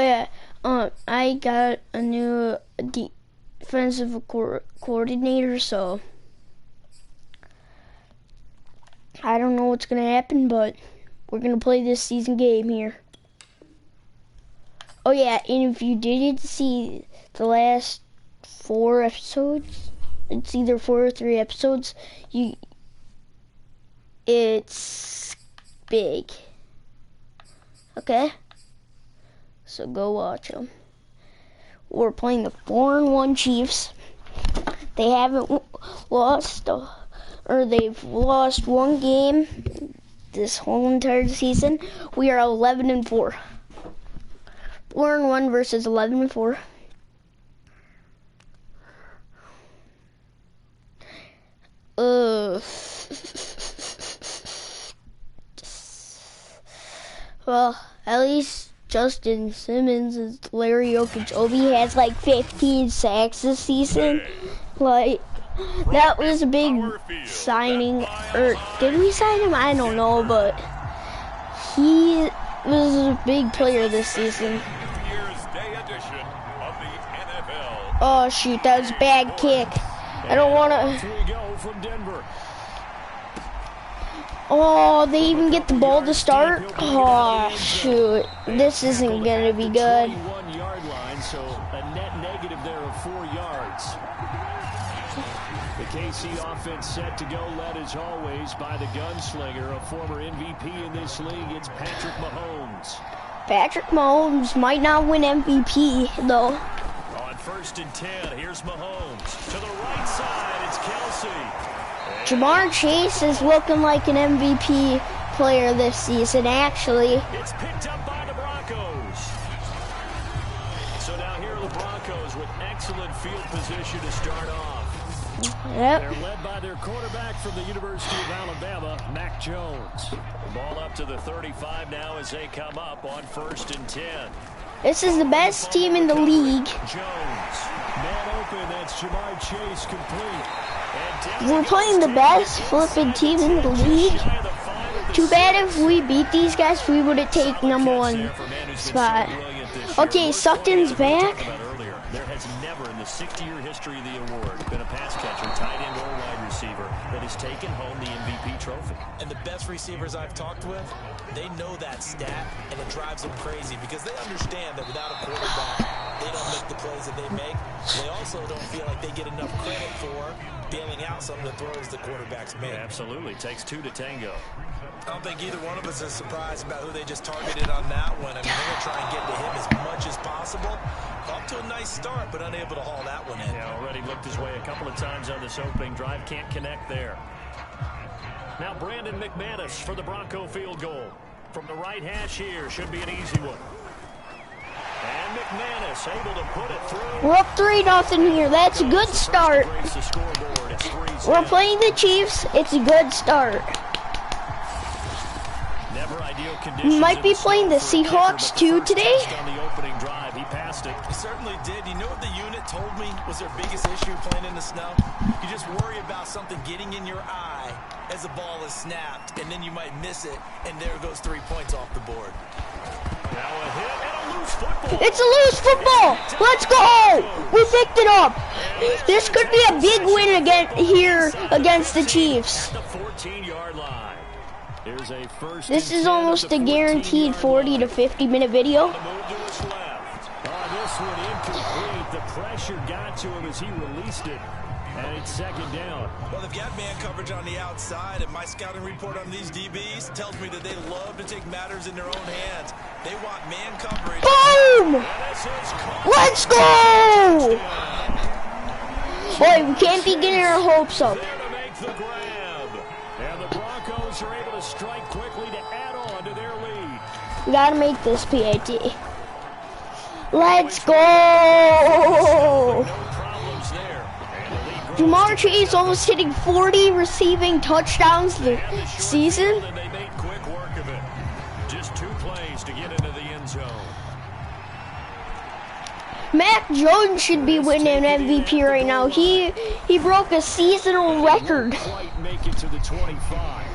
yeah, I got a new defensive coordinator, so I don't know what's gonna happen, but we're gonna play this season game here. Oh yeah, and if you didn't see the last 4 episodes, it's either 4 or 3 episodes, it's big. Okay? So go watch them. We're playing the 4-1 Chiefs. They haven't lost, or they've lost 1 game this whole entire season. We are 11-4. 4-1 versus 11-4. Well, at least Justin Simmons is Larry Okeechobee has like 15 sacks this season. Like, that was a big signing. Or did we sign him? I don't know, but he was a big player this season. Oh shoot, that was a bad kick. I don't want to. Oh, they even get the ball to start? Oh, shoot. This isn't going to be good. So a net negative there of 4 yards. The KC offense set to go, led as always by the gunslinger, a former MVP in this league. It's Patrick Mahomes. Patrick Mahomes might not win MVP, though. On 1st and 10, here's Mahomes. To the right side, it's Kelsey. Jamar Chase is looking like an MVP player this season, actually. It's picked up by the Broncos. So now here are the Broncos with excellent field position to start off. Yep. They're led by their quarterback from the University of Alabama, Mac Jones. The ball up to the 35 now as they come up on 1st and 10. This is the best team in the league. Jones. Man open, that's Jamar Chase complete. We're playing the best flipping team in the league. Too bad if we beat these guys, we wouldn't take #1 spot. Okay, Sutton's back. There has never in the 60-year history of the award been a pass catcher, tight end or wide receiver that has taken home the MVP trophy. And the best receivers I've talked with, they know that stat, and it drives them crazy because they understand that without a quarterback, they don't make the plays that they make. They also don't feel like they get enough credit for bailing out some of the throws the quarterbacks make. Absolutely. Takes 2 to tango. I don't think either one of us is surprised about who they just targeted on that one. I mean, they're going to try and get to him as much as possible. Off to a nice start, but unable to haul that one in. Yeah, already looked his way a couple of times on this opening drive. Can't connect there. Now Brandon McManus for the Bronco field goal. From the right hash here. Should be an easy one. And McManus able to put it through. We're up 3-0 here. That's a good start. We're playing the Chiefs. It's a good start. We might be playing the Seahawks too today. On the opening drive, he passed it. He certainly did. You know what the unit told me was their biggest issue playing in the snow? You just worry about something getting in your eye as the ball is snapped, and then you might miss it, and there goes 3 points off the board. Now a hit and a loose football. It's a loose football. Let's go. We picked it up. This could be a big win here against the Chiefs. At the 14-yard line. Here's a first. This is almost a guaranteed 40 to 50 minute video. This one incomplete. The pressure got to him as he released it. And it's 2nd down. Well, they've got man coverage on the outside, and my scouting report on these DBs tells me that they love to take matters in their own hands. They want man coverage. Boom! Let's go! Boy, we can't be getting our hopes up. There to make the grab. And the Broncos are able to strike quickly to add on to their lead. We gotta make this PAT. Let's go! Jamar Chase almost hitting 40 receiving touchdowns this season. They made quick work of it. Just 2 plays to get into the end zone. Mac Jones should be winning MVP right now. He broke a seasonal record. Make it to the 25.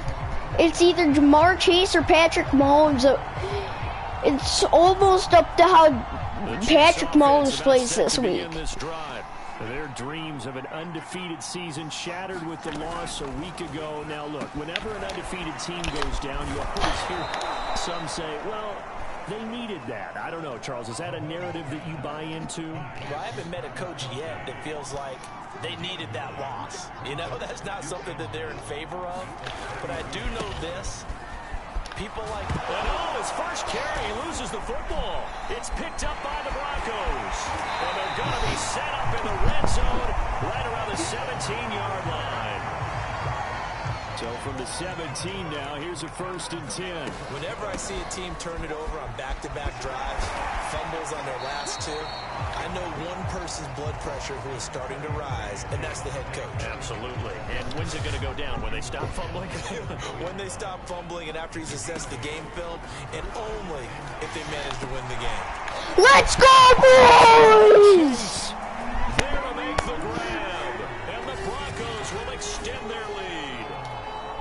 It's either Jamar Chase or Patrick Mahomes. It's almost up to how Patrick Mahomes plays this week. Their dreams of an undefeated season shattered with the loss a week ago. Now look, whenever an undefeated team goes down, you always hear some say, well, they needed that. I don't know, Charles. Is that a narrative that you buy into? Well, I haven't met a coach yet that feels like they needed that loss. You know, that's not something that they're in favor of. But I do know this. People like... And on his first carry, he loses the football. It's picked up by the Broncos. And they're going to be set up in the red zone right around the 17-yard line. So from the 17 now, here's a 1st and 10. Whenever I see a team turn it over on back-to-back drives, fumbles on their last two, I know one person's blood pressure who is starting to rise, and that's the head coach. Absolutely. And when's it going to go down? When they stop fumbling? When they stop fumbling and after he's assessed the game film, and only if they manage to win the game. Let's go, boys! There to make the grab. And the Broncos will extend their lead.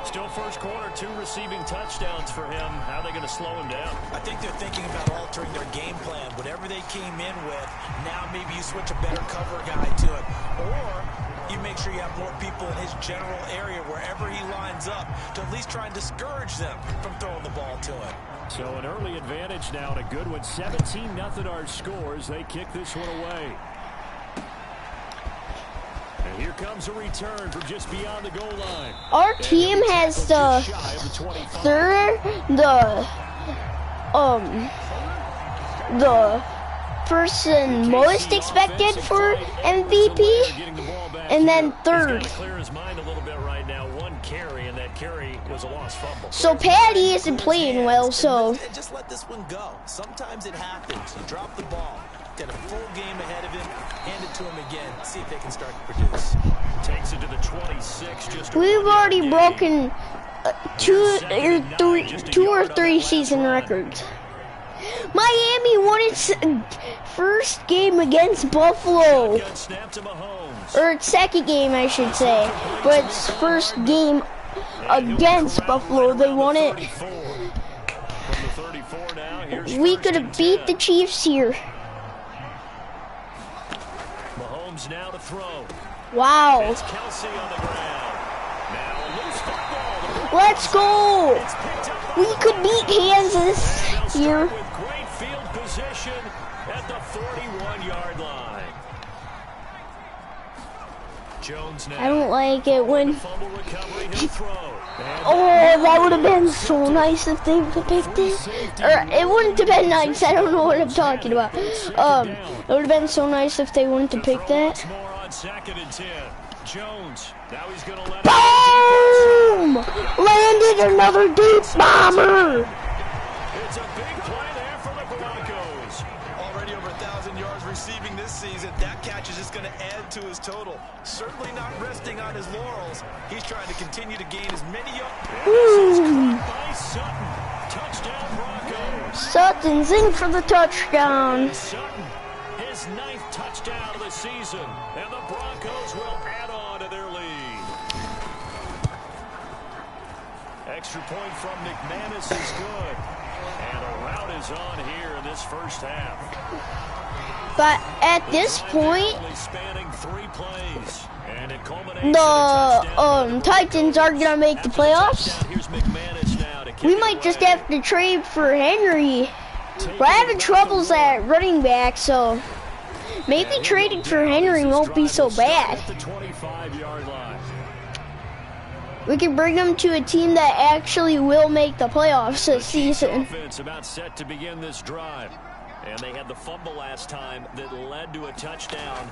Still first quarter, 2 receiving touchdowns for him. How are they going to slow him down? I think they're thinking about altering their game plan. Whatever they came in with, now maybe you switch a better cover guy to it. Or you make sure you have more people in his general area wherever he lines up to at least try and discourage them from throwing the ball to him. So an early advantage now and a good one. 17-0 our scores. They kick this one away. And here comes a return from just beyond the goal line. Our team has the person most expected for MVP, and then 3rd. Clear his mind a little bit right now. 1 carry, and that carry was a lost fumble. So Patty isn't playing well, so just let this one go. Sometimes it happens. You drop the ball. Got a full game ahead of him. Hand it to him again. See if they can start to produce. Takes it to the 26. Just we've already broken 2 or 3 season records. Miami won its first game against Buffalo, or its second game, I should say, but its first game against Buffalo, they won it. We could have beat the Chiefs here. Now to throw. Wow. It's Kelsey on the ground. Now a loose football. Let's go. We could beat Kansas here. With great field position at the 41-yard line. Jones now. I don't like it when... Fumble recovery, he'll throw. Oh, that would have been so nice if they would have picked it. Or, it wouldn't have been nice. I don't know what I'm talking about. It would have been so nice if they wouldn't have picked that. More on 2nd and 10. Jones. Now he's going to let Boom! Landed another deep bomber. It's a big play there for the Broncos. Already over 1,000 yards receiving this season. That catch is just going to add to his total. Certainly not resting on his laurels. He's trying to continue to gain as many yards. By Sutton. Touchdown Broncos. Sutton's in for the touchdown. Sutton, his 9th touchdown of the season. And the Broncos will add on to their lead. Extra point from McManus is good. And a rout is on here in this first half. But at this point, spanning 3 plays. And it the Titans are gonna make the playoffs. Here's McManus now to kick We might just have to trade for Henry. We're having troubles at running back, so maybe trading for Henry won't be so bad. the 25-yard line. We can bring them to a team that actually will make the playoffs this season. Offense about set to begin this drive. And they had the fumble last time that led to a touchdown.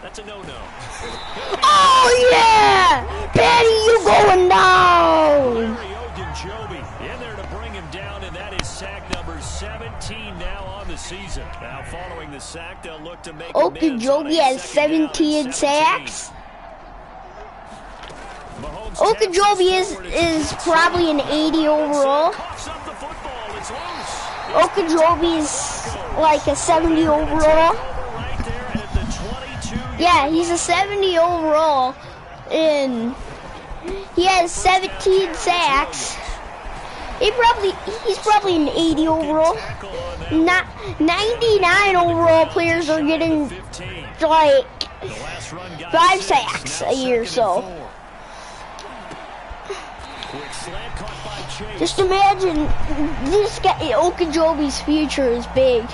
That's a no-no. Oh, yeah! Patty, you going down! In there to bring him down, and that is sack number 17 now on the season. Now following the sack, they'll look to make Ogunjobi has 17 sacks. Ogunjobi is probably an 80 overall. Ogunjobi's like a 70 overall. Yeah, he's a 70 overall, and he has 17 sacks. He's probably an 80 overall. Not 99 overall players are getting like 5 sacks a year, so. Just imagine this guy, Okunjobi's future is big.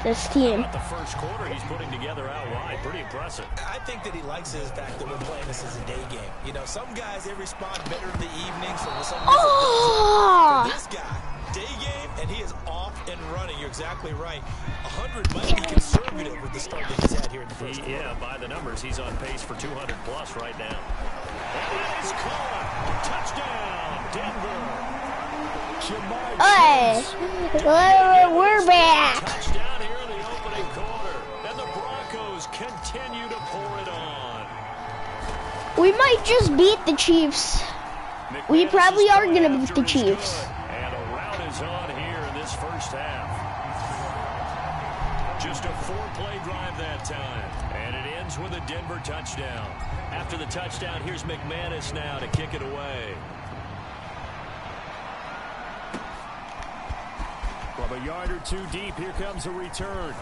This team. The first quarter he's putting together out wide, pretty impressive. I think that he likes the fact that we're playing this as a day game. You know, some guys they respond better in the evenings, so some Oh! for this guy, day game, and he is off and running. You're exactly right. 100 might be conservative with the start that he's had here in the first quarter. Yeah, by the numbers, he's on pace for 200 plus right now. And that is caught. Touchdown, Denver. Hey, we're back. Touchdown here in the opening quarter, and the Broncos continue to pour it on. We might just beat the Chiefs. We probably are going to beat the Chiefs. And a rout is on here in this first half. Just a 4-play drive that time, and it ends with a Denver touchdown. After the touchdown, here's McManus now to kick it away. From a yard or two deep, here comes a return.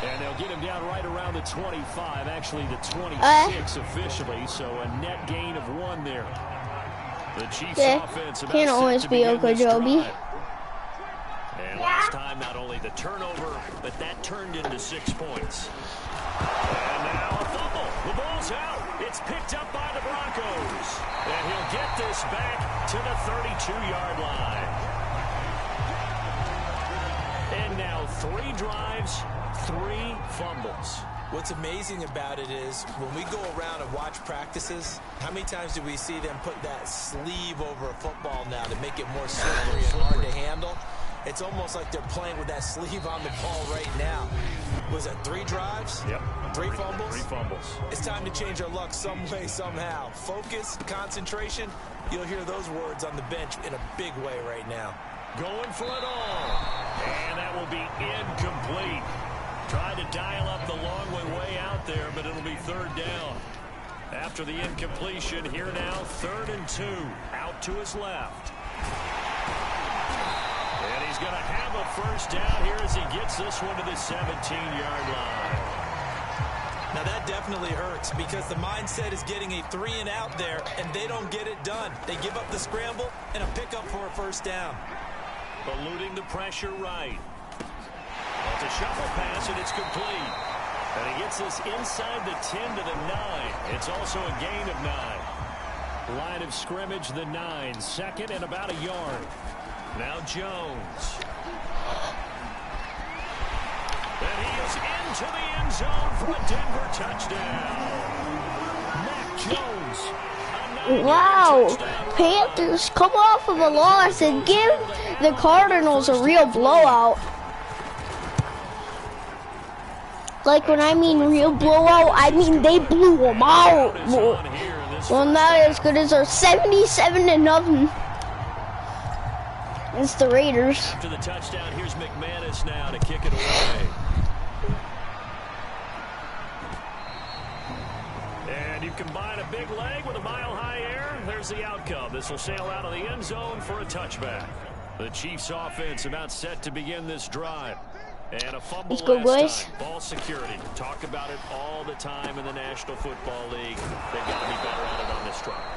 And they'll get him down right around the 25, actually the 26 officially, so a net gain of 1 there. The Chiefs offense about can't always be Okunjobi. And last time, not only the turnover, but that turned into 6 points. And now a fumble. The ball's out. It's picked up by the Broncos. And he'll get this back to the 32-yard line. And now 3 drives, 3 fumbles. What's amazing about it is when we go around and watch practices, how many times do we see them put that sleeve over a football now to make it more slippery and hard to handle? It's almost like they're playing with that sleeve on the ball right now. Was it 3 drives? Yep. 3 fumbles? 3 fumbles. It's time to change our luck some way, somehow. Focus, concentration, you'll hear those words on the bench in a big way right now. Going for it all. And that will be incomplete. Tried to dial up the long one way out there, but it'll be 3rd down. After the incompletion, here now, 3rd and 2. Out to his left. And he's going to have a first down here as he gets this one to the 17-yard line. Now that definitely hurts because the mindset is getting a 3 and out there, and they don't get it done. They give up the scramble and a pickup for a first down. Eluding the pressure right. It's a shuffle pass, and it's complete. And he gets this inside the 10 to the 9. It's also a gain of 9. Line of scrimmage, the 9. 2nd and about a yard. Now Jones. And he is into the end zone for a Denver touchdown. Mac Jones. Wow, Panthers come off of a loss and give the Cardinals a real blowout. Like when I mean real blowout, I mean they blew them out. Well, not as good as our 77-0. It's the Raiders. After the touchdown, here's McManus now to kick it away. And you combine a big leg with a mile-high air, there's the outcome. This will sail out of the end zone for a touchback. The Chiefs offense about set to begin this drive. And a fumble Let's go, boys. time. Ball security. Talk about it all the time in the National Football League. They've got to be better at it on this drive.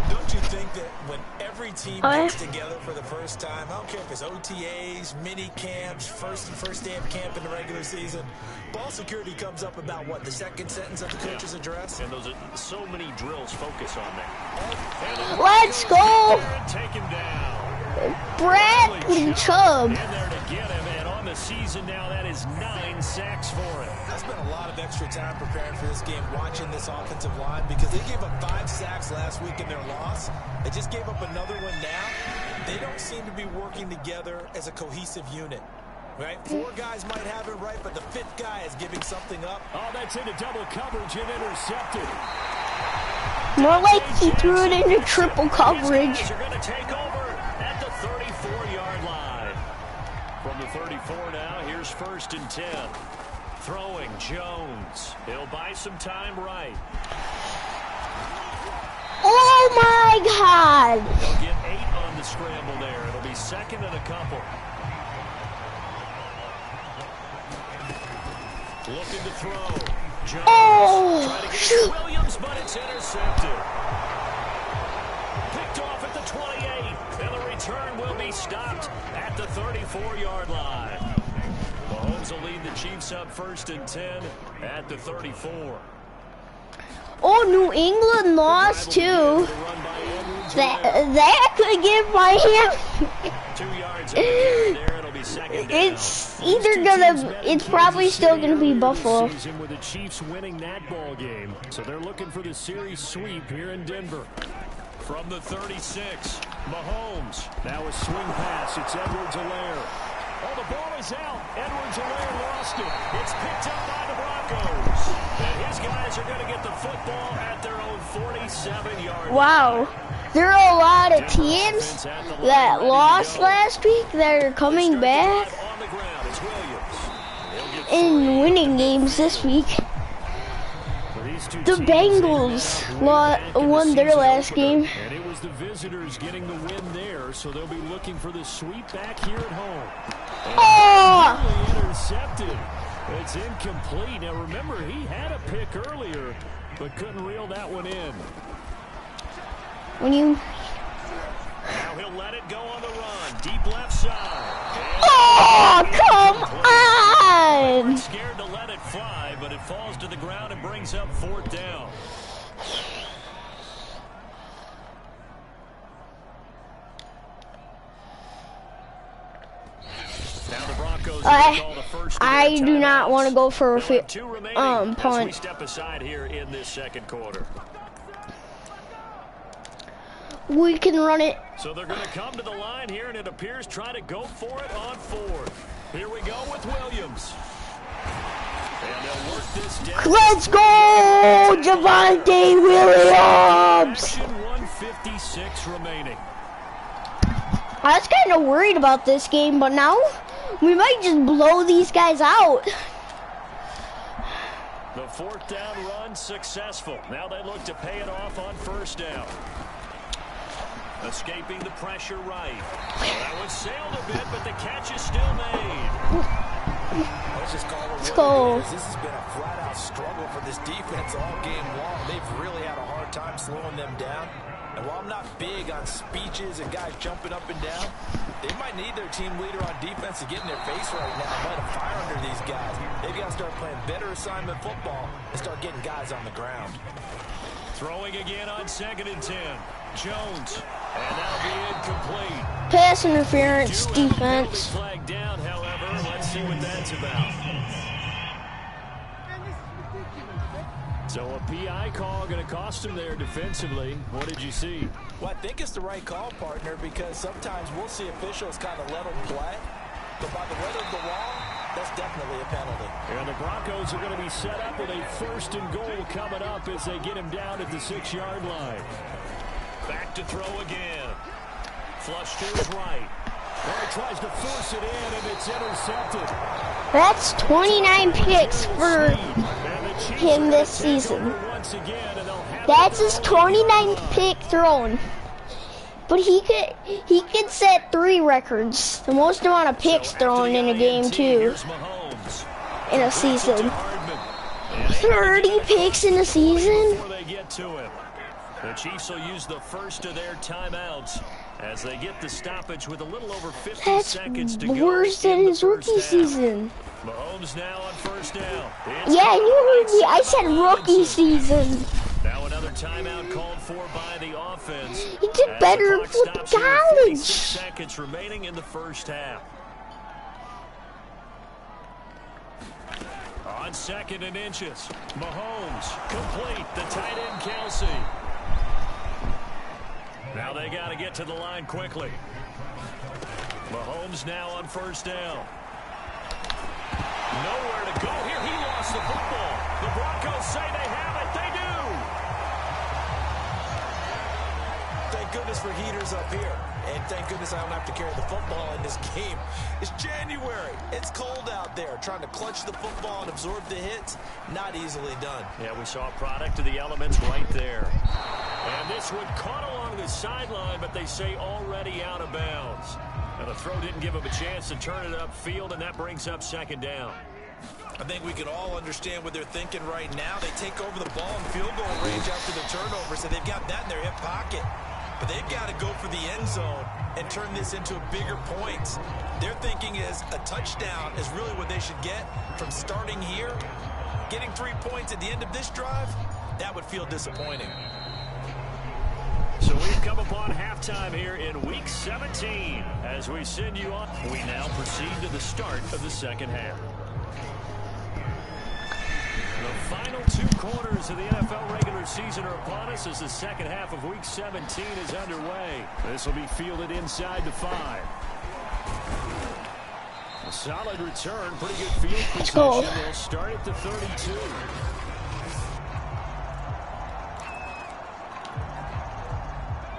Don't you think that when every team gets together for the first time, I don't care if it's OTAs, mini camps, first day of camp in the regular season, ball security comes up about what, the 2nd sentence of the coach's address? And those are so many drills focus on that. Let's go! Take him down. Bradley Chubb. In there to get him, and on the season now, that is 9 sacks for him. I spent a lot of extra time preparing for this game, watching this offensive line, because they gave up 5 sacks last week in their loss. They just gave up another one now. They don't seem to be working together as a cohesive unit. Right? 4 guys might have it right, but the 5th guy is giving something up. Oh, that's into double coverage and intercepted. More like he threw it into triple coverage. These guys are going to take over at the 34-yard line. From the 34 now, here's 1st and 10. Throwing Jones. He'll buy some time right. Oh my God! They'll get scramble there. It'll be second and a couple. Looking to throw. Jones trying to get it to Williams, but it's intercepted. Picked off at the 28, and the return will be stopped at the 34-yard line. Mahomes will lead the Chiefs up 1st and 10 at the 34. Oh, New England lost too. That could get by him. 2 yards there. It'll be second down. It's either gonna. It's probably still gonna be Buffalo. With the Chiefs winning that ball game, so they're looking for the series sweep here in Denver. From the 36, Mahomes. Now a swing pass. It's Edwards-Helaire. Oh, the ball is out. Edwards-Helaire lost it. It's picked up by the Broncos. And his guys are going to get the football at their own 47-yard line. Wow. There are a lot of teams that lost last week that are coming back and winning games this week. The Bengals won their last game. And it was the visitors getting the win there, so they'll be looking for the sweep back here at home. And intercepted. It's incomplete. Now remember, he had a pick earlier, but couldn't reel that one in. Now he'll let it go on the run. Deep left side. Oh, come on! Scared to let it fly, but it falls to the ground and brings up 4th down. Now the Broncos call the first. I do not want to go for a punt. As we step aside here in this second quarter. We can run it. So they're going to come to the line here, and it appears try to go for it on 4th. Here we go with Williams. And they'll work this down. Let's go, Javonte Williams. 1:56 remaining. I was kind of worried about this game, but now we might just blow these guys out. The 4th down run successful. Now they look to pay it off on 1st down. Escaping the pressure right. Well, that one sailed a bit, but the catch is still made. Let's just call it. Let's go. This has been a flat-out struggle for this defense all game long. They've really had a hard time slowing them down. And while I'm not big on speeches and guys jumping up and down, they might need their team leader on defense to get in their face right now and light a fire under these guys. They've got to start playing better assignment football and start getting guys on the ground. Throwing again on 2nd and 10. Jones. And that'll be incomplete. Pass interference defense. Flag down, however. Let's see what that's about. So a PI call going to cost him there defensively. What did you see? Well, I think it's the right call, partner, because sometimes we'll see officials kind of let them play. But by the letter of the law, that's definitely a penalty. And the Broncos are going to be set up with a 1st and goal coming up as they get him down at the 6-yard line. Back to throw again. Flush to his right. Well, he tries to force it in, and it's intercepted. That's 29 picks for him this season. That's his 29th pick thrown. But he could set 3 records. The most amount of picks thrown in a game too. In a season. 30 picks in a season? The Chiefs will use the first of their timeouts as they get the stoppage with a little over 50 seconds to go. That's worse than his rookie season. Mahomes now on 1st down. Yeah, you heard me. I said rookie season. Now another timeout called for by the offense. He did better with college. 6 seconds remaining in the first half. On 2nd and inches, Mahomes complete. The tight end Kelsey. Now they got to get to the line quickly. Mahomes now on 1st down. Nowhere to go here. He lost the football. The Broncos say they have it. They do. Thank goodness for heaters up here. And thank goodness I don't have to carry the football in this game. It's January. It's cold out there. Trying to clutch the football and absorb the hits, not easily done. Yeah, we saw a product of the elements right there. And this one caught along the sideline, but they say already out of bounds. And the throw didn't give him a chance to turn it upfield, and that brings up second down. I think we can all understand what they're thinking right now. They take over the ball in field goal range after the turnover, so they've got that in their hip pocket. But they've got to go for the end zone and turn this into bigger points. Their thinking is a touchdown is really what they should get from starting here. Getting 3 points at the end of this drive, that would feel disappointing. So we've come upon halftime here in Week 17. As we send you on, we now proceed to the start of the second half. The final 2 quarters of the NFL regular season are upon us as the second half of Week 17 is underway. This will be fielded inside the 5. A solid return, pretty good field position. They'll start at the 32.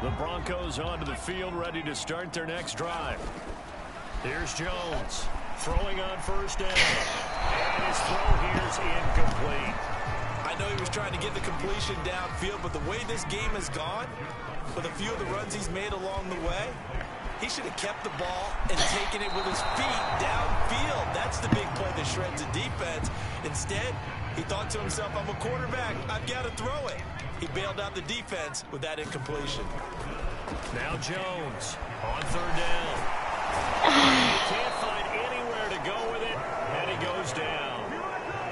The Broncos onto the field, ready to start their next drive. Here's Jones, throwing on first down. And his throw here's incomplete. I know he was trying to get the completion downfield, but the way this game has gone, with a few of the runs he's made along the way, he should have kept the ball and taken it with his feet downfield. That's the big play that shreds the defense. Instead, he thought to himself, I'm a quarterback, I've got to throw it. He bailed out the defense with that incompletion. Now Jones on third down. He can't find anywhere to go with it, and he goes down.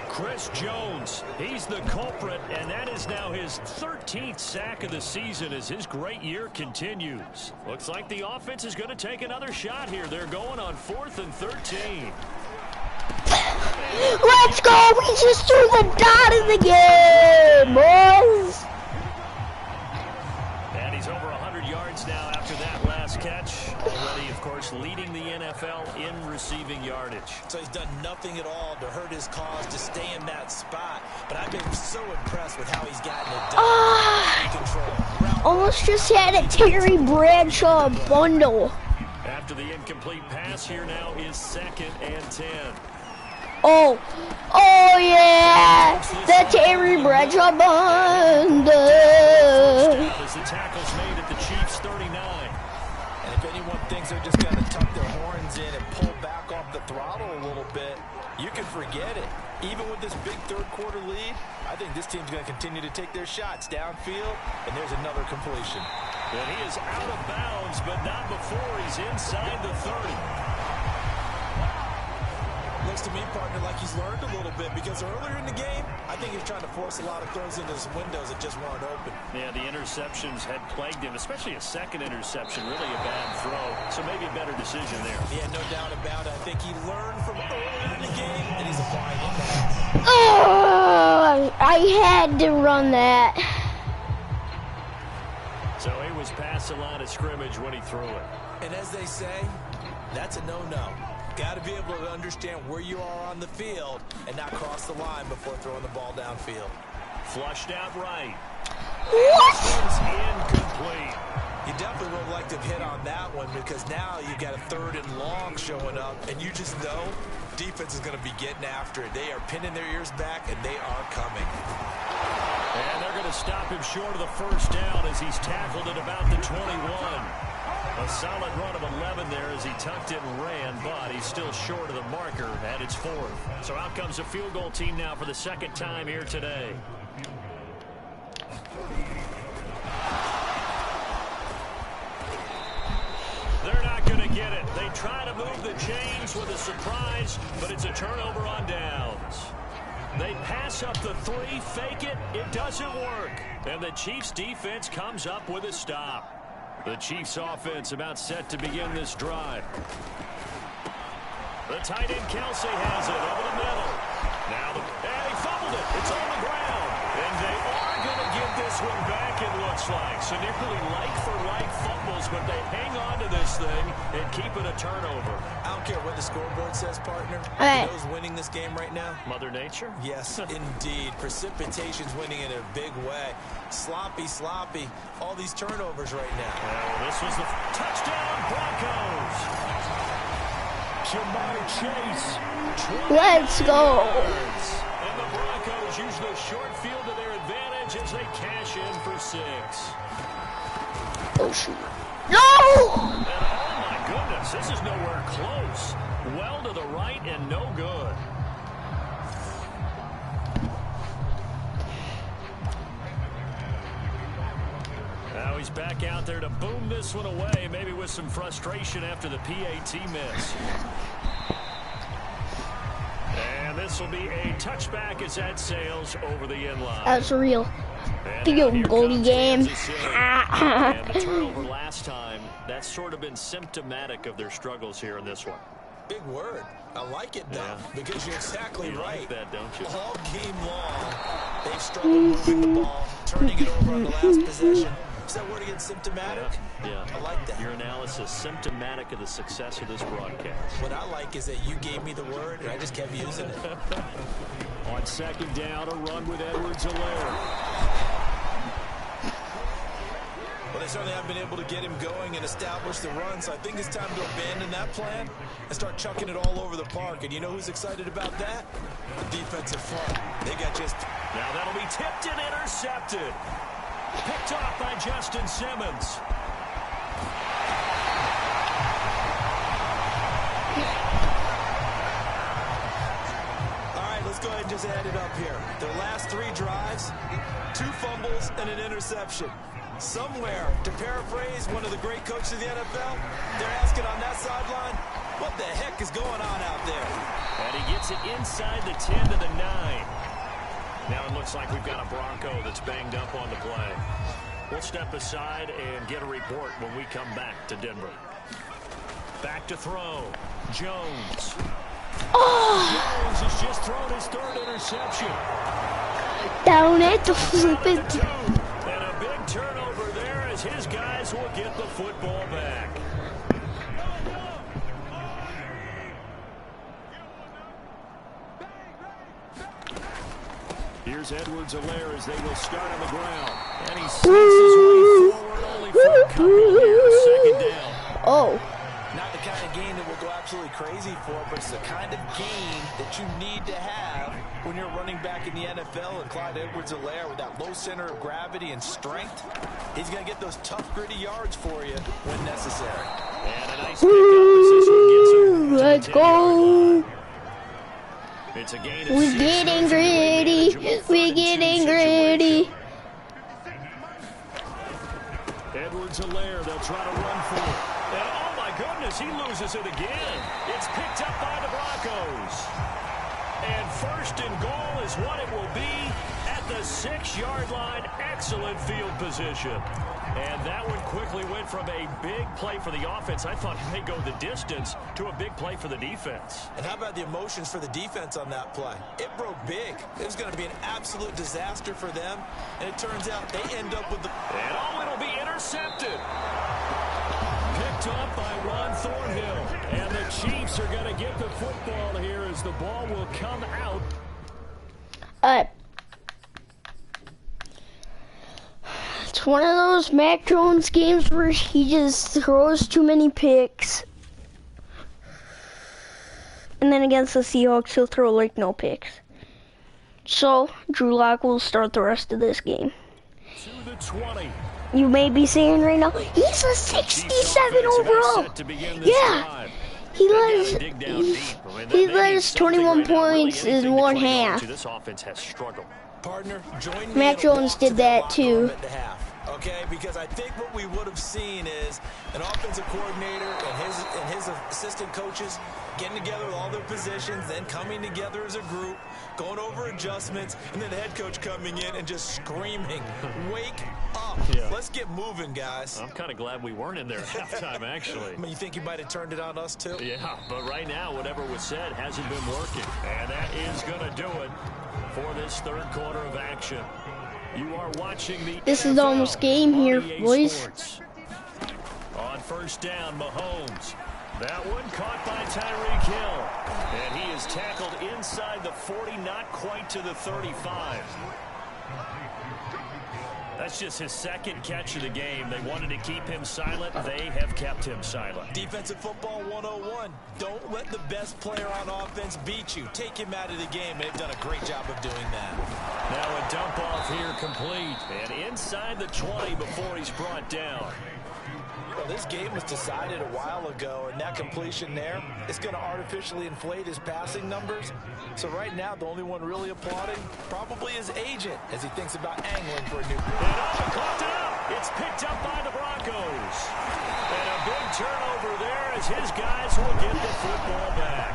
Chris Jones, he's the culprit, and that is now his 13th sack of the season as his great year continues. Looks like the offense is going to take another shot here. They're going on 4th and 13. Let's go! We just threw the dot in the game, boys! And he's over 100 yards now after that last catch. Already, of course, leading the NFL in receiving yardage. So he's done nothing at all to hurt his cause, to stay in that spot. But I've been so impressed with how he's gotten it done. Control. Almost just had a Terry Bradshaw bundle. After the incomplete pass, here now is 2nd and 10. Oh yeah, the Terry Bradshaw bundle. As the tackle's made at the Chiefs' 39. And if anyone thinks they're just going to tuck their horns in and pull back off the throttle a little bit, you can forget it. Even with this big third quarter lead, I think this team's going to continue to take their shots downfield, and there's another completion. And he is out of bounds, but not before he's inside the 30. Looks to me, partner, like he's learned a little bit, because earlier in the game, I think he was trying to force a lot of throws into his windows that just weren't open. Yeah, the interceptions had plagued him, especially a second interception, really a bad throw. So maybe a better decision there. Yeah, no doubt about it. I think he learned from earlier in the game, and he's applying it now. Oh, I had to run that. So he was past the line of scrimmage when he threw it. And as they say, that's a no-no. Got to be able to understand where you are on the field and not cross the line before throwing the ball downfield. Flushed out right. What? Incomplete. You definitely would like to have hit on that one, because now you've got a 3rd and long showing up, and you just know defense is going to be getting after it. They are pinning their ears back, and they are coming. And they're going to stop him short of the first down as he's tackled at about the 21. A solid run of 11 there as he tucked it and ran, but he's still short of the marker, and it's 4th. So out comes the field goal team now for the second time here today. They're not going to get it. They try to move the chains with a surprise, but it's a turnover on downs. They pass up the 3, fake it, it doesn't work. And the Chiefs defense comes up with a stop. The Chiefs offense about set to begin this drive. The tight end Kelsey has it over the middle. Now, and he fumbled it. It's on the ground. And they are going to give this one back, it looks like. So nearly like-for-like fumbles, but they hang on to this thing and keep it a turnover. I don't care what the scoreboard says, partner. Right. Who's winning this game right now? Mother Nature? Yes, indeed. Precipitation's winning in a big way. Sloppy, sloppy. All these turnovers right now. Well, this was the touchdown Broncos. Jamar Chase. Let's go. And the Broncos use the short field to their advantage yardage as they cash in for 6. Oh, shoot. No! And oh, my goodness, this is nowhere close. Well to the right and no good. Now he's back out there to boom this one away, maybe with some frustration after the PAT miss. And this will be a touchback as that sails over the end line. That's real. Field goalie game. And the turnover last time, that's sort of been symptomatic of their struggles here in this one. Big word. I like it, though, because you're exactly right. Like that, don't you? All game long, they've struggled moving the ball, turning it over on the last possession. Is that word again, symptomatic? Yeah. I like that. Your analysis, symptomatic of the success of this broadcast. What I like is that you gave me the word, and I just kept using it. On second down, a run with Edwards-Helaire. Well, they certainly haven't been able to get him going and establish the run, so I think it's time to abandon that plan and start chucking it all over the park. And you know who's excited about that? The defensive front. They got just... Now that'll be tipped and intercepted. Picked off by Justin Simmons. All right, let's go ahead and just add it up here. Their last 3 drives, 2 fumbles and an interception. Somewhere, to paraphrase one of the great coaches of the NFL, they're asking on that sideline, what the heck is going on out there? And he gets it inside the 10 to the 9. Now it looks like we've got a Bronco that's banged up on the play. We'll step aside and get a report when we come back to Denver. Back to throw. Jones. Jones has just thrown his 3rd interception. Down at the flippin'. And a big turnover there as his guys will get the football back. Here's Edwards-Helaire as they will start on the ground. And he sneaks his way forward only for a couple here. Second down. Oh. Not the kind of game that we'll go absolutely crazy for, but it's the kind of game that you need to have when you're running back in the NFL. And Clyde Edwards-Helaire, with that low center of gravity and strength, he's going to get those tough, gritty yards for you when necessary. And a nice pickup as this one gets him to Let's the 10-yard go. line. It's a gain of We're 6 getting yards. gritty. We're getting gritty. Edwards-Helaire, they'll try to run for it. And oh my goodness, he loses it again. It's picked up by the Broncos. And 1st and goal is what it will be at the 6-yard line. Excellent field position. And that one quickly went from a big play for the offense, I thought it may go the distance, to a big play for the defense. And how about the emotions for the defense on that play? It broke big. It was going to be an absolute disaster for them. And it turns out they end up with the... And oh, it'll be intercepted. Picked up by Ron Thornhill. And the Chiefs are going to get the football here as the ball will come out. It's one of those Mac Jones games where he just throws too many picks. And then against the Seahawks, he'll throw like no picks. So, Drew Lock will start the rest of this game. To the 20. You may be saying right now, he's a 67 overall. Yeah. He led us 21 points in 1 half. This offense has struggled. Partner, join me. Mac Jones did that too. Okay, because I think what we would have seen is an offensive coordinator and his assistant coaches getting together with all their positions, then coming together as a group, going over adjustments, and then the head coach coming in and just screaming, "Wake up! Yeah. Let's get moving, guys." I'm kind of glad we weren't in there at halftime, actually. I mean, you think you might have turned it on us too? Yeah, but right now, whatever was said hasn't been working. And that is going to do it for this 3rd quarter of action. You are watching the This is almost game here, boys. Sports. On 1st down, Mahomes. That one caught by Tyreek Hill. And he is tackled inside the 40, not quite to the 35. That's just his 2nd catch of the game. They wanted to keep him silent. They have kept him silent. Defensive football 101. Don't let the best player on offense beat you. Take him out of the game. They've done a great job of doing that. Now a dump off here complete. And inside the 20 before he's brought down. Well, this game was decided a while ago, and that completion there is going to artificially inflate his passing numbers. So right now, the only one really applauding probably his agent as he thinks about angling for a new group. And caught it up. It's picked up by the Broncos. And a big turnover there as his guys will get the football back.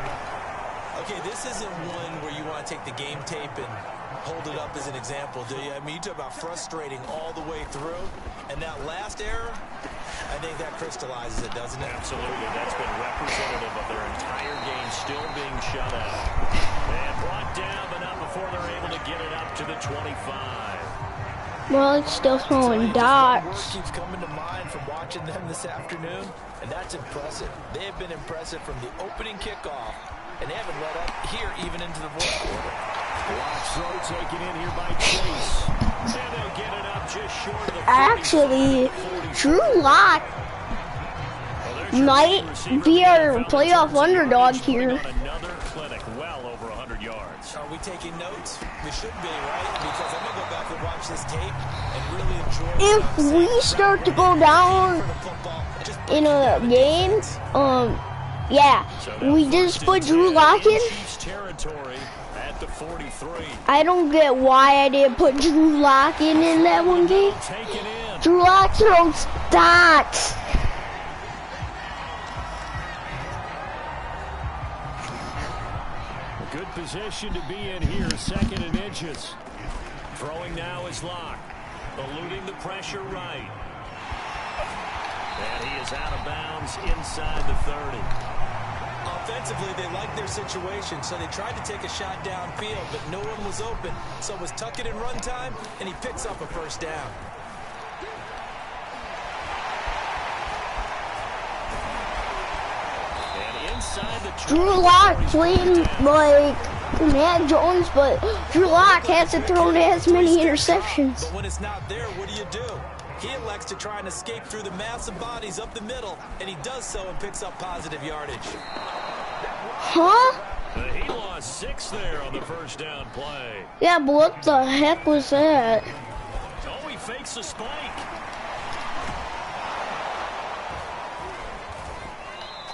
Okay, this isn't one where you want to take the game tape and hold it up as an example, do you? I mean, you talk about frustrating all the way through. And that last error, I think that crystallizes it, doesn't it? Absolutely. That's been representative of their entire game still being shut out. And brought down, but not before they're able to get it up to the 25. Well, it's still throwing dots. Word keeps coming to mind from watching them this afternoon, and that's impressive. They have been impressive from the opening kickoff, and they haven't let up here even into the fourth quarter. Watch throw taken in here by Chase. And they'll get it up just short of the 40. Actually, Drew Lock might be our playoff underdog here. Another clinic, well over 100 yards. Are we taking notes? We should be, right? Because I'm going to go back and watch this tape and really enjoy If we start to go down in a game, yeah, we just put Drew Lock in. Territory at the 43. I don't get why I didn't put Drew Lock in that one game. Taken in. Drew Lock throws dots. A good position to be in here, 2nd and inches. Throwing now is Lock, eluding the pressure right. And he is out of bounds inside the 30. Offensively, they liked their situation, so they tried to take a shot downfield, but no one was open. So it was tuck it and run time, and he picks up a first down. And inside the Drew Lock playing like Matt Jones, but Drew Lock hasn't thrown as many interceptions. But when it's not there, what do? He elects to try and escape through the massive bodies up the middle, and he does so and picks up positive yardage. Huh? He lost 6 there on the first down play. Yeah, but what the heck was that? Oh, he fakes a spike.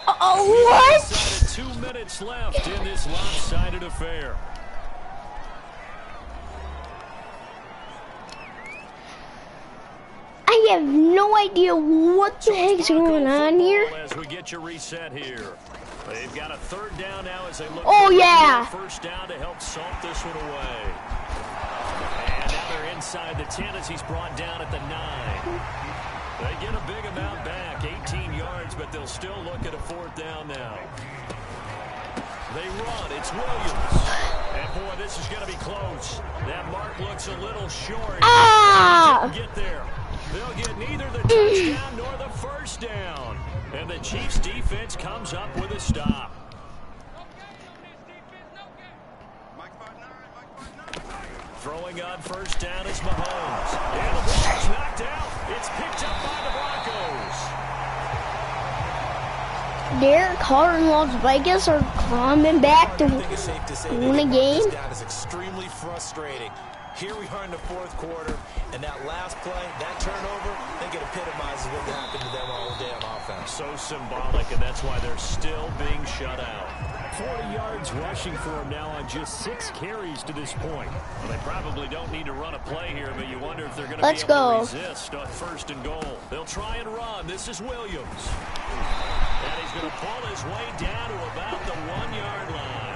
Oh, what? 2 minutes left in this lopsided affair. I have no idea what the heck's going on here. As we get your reset here. They've got a 3rd down now as they look for first down to help salt this one away. And now they're inside the 10 as he's brought down at the 9. They get a big amount back, 18 yards, but they'll still look at a 4th down now. They run, it's Williams. And boy, this is going to be close. That mark looks a little short. Didn't get there. They'll get neither the touchdown nor the first down. And the Chiefs defense comes up with a stop. Throwing on first down is Mahomes. And the ball's knocked out. It's picked up by the Broncos. Derek Carr and Las Vegas are coming back to win a game. That is extremely frustrating. Here we are in the 4th quarter, and that last play, that turnover, I think it epitomizes what happened to them all day on offense. So symbolic, and that's why they're still being shut out. 40 yards rushing for him now on just 6 carries to this point. Well, they probably don't need to run a play here, but you wonder if they're going to be able to resist on 1st and goal. They'll try and run. This is Williams. And he's going to pull his way down to about the 1-yard line.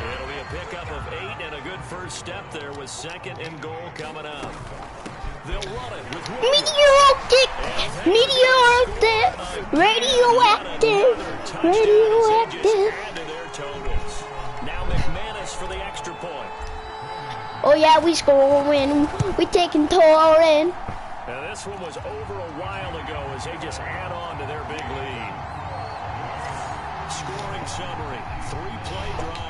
It'll be a pickup of 8 and a good first step there with 2nd and goal coming up. They'll run it with Williams. Radioactive. Now McManus for the extra point. Oh yeah, we scoring. We taking Torrin. Now this one was over a while ago as they just add on to their big lead. Scoring summary, 3-play drive.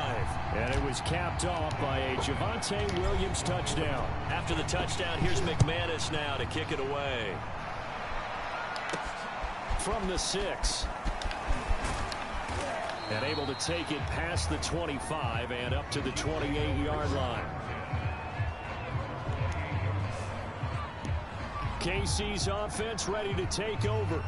And it was capped off by a Javonte Williams touchdown. After the touchdown, here's McManus now to kick it away. From the 6. And able to take it past the 25 and up to the 28-yard line. KC's offense ready to take over.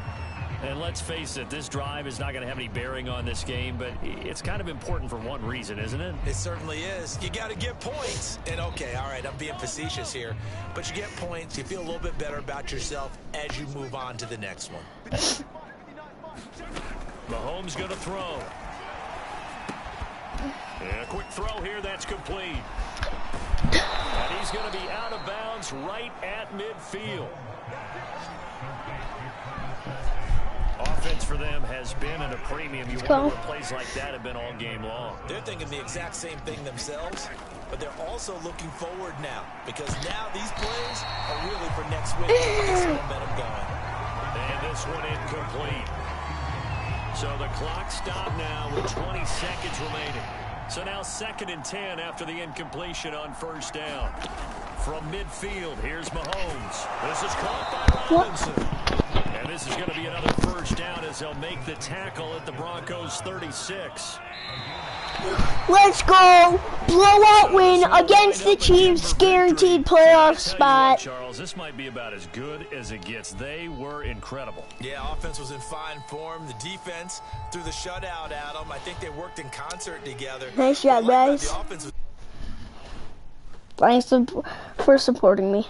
And let's face it, this drive is not going to have any bearing on this game, but it's kind of important for one reason, isn't it? It certainly is. You got to get points. And okay, all right, I'm being facetious here, but you get points, you feel a little bit better about yourself as you move on to the next one. Mahomes going to throw. And a quick throw here, that's complete. And he's going to be out of bounds right at midfield. Offense for them has been at a premium. You wonder what plays like that have been all game long. They're thinking the exact same thing themselves, but they're also looking forward now, because now these plays are really for next week to get some momentum going. And this one incomplete. So the clock stopped now with 20 seconds remaining. So now 2nd and 10 after the incompletion on first down. From midfield, here's Mahomes. This is caught by Robinson. And this is going to be another first down as they'll make the tackle at the Broncos 36. Let's go! Blowout win against the Chiefs, guaranteed playoff spot. Charles, this might be about as good as it gets. They were incredible. Yeah, offense was in fine form. The defense threw the shutout at them. I think they worked in concert together. Nice job, guys. Thanks for supporting me.